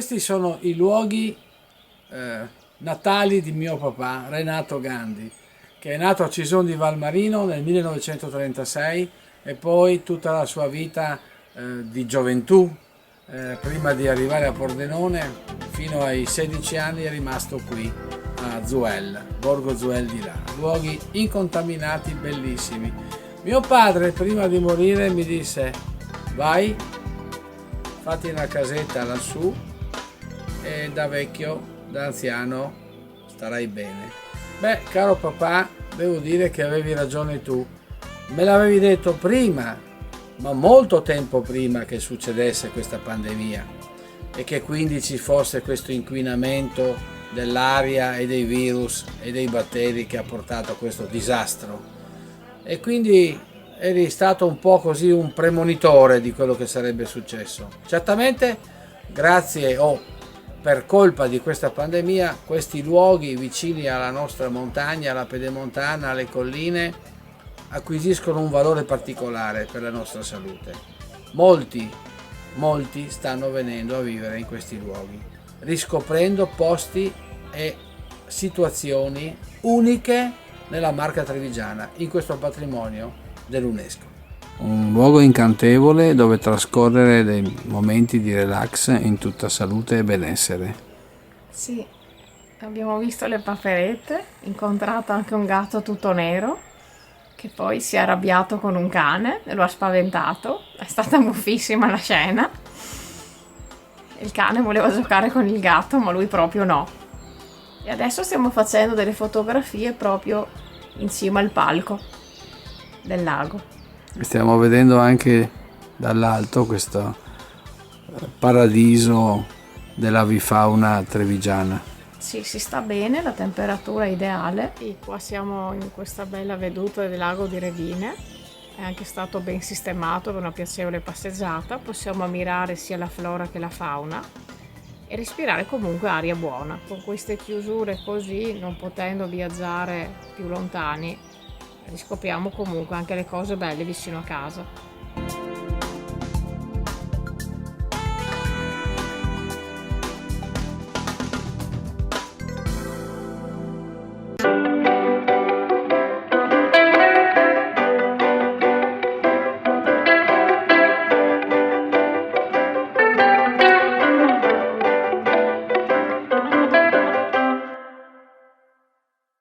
Questi sono i luoghi natali di mio papà, Renato Gandhi, che è nato a Cison di Valmarino nel 1936 e poi tutta la sua vita di gioventù, prima di arrivare a Pordenone, fino ai 16 anni è rimasto qui a Zuel, Borgo Zuel di là. Luoghi incontaminati, bellissimi. Mio padre prima di morire mi disse: vai, fatti una casetta lassù e da vecchio, da anziano, starai bene. Beh, caro papà, devo dire che avevi ragione tu. Me l'avevi detto prima, ma molto tempo prima che succedesse questa pandemia e che quindi ci fosse questo inquinamento dell'aria e dei virus e dei batteri che ha portato a questo disastro. E quindi eri stato un po' così un premonitore di quello che sarebbe successo. Certamente, grazie per colpa di questa pandemia, questi luoghi vicini alla nostra montagna, alla pedemontana, alle colline, acquisiscono un valore particolare per la nostra salute. Molti stanno venendo a vivere in questi luoghi, riscoprendo posti e situazioni uniche nella Marca Trevigiana, in questo patrimonio dell'UNESCO. Un luogo incantevole dove trascorrere dei momenti di relax in tutta salute e benessere. Sì, abbiamo visto le paperette, incontrato anche un gatto tutto nero che poi si è arrabbiato con un cane e lo ha spaventato. È stata buffissima la scena. Il cane voleva giocare con il gatto, ma lui proprio no. E adesso stiamo facendo delle fotografie proprio in cima al palco del lago. Stiamo vedendo anche dall'alto questo paradiso dell'avifauna trevigiana. Sì, si sta bene, la temperatura è ideale. E qua siamo in questa bella veduta del lago di Revine. È anche stato ben sistemato per una piacevole passeggiata. Possiamo ammirare sia la flora che la fauna e respirare comunque aria buona. Con queste chiusure così, non potendo viaggiare più lontani, riscopriamo comunque anche le cose belle vicino a casa.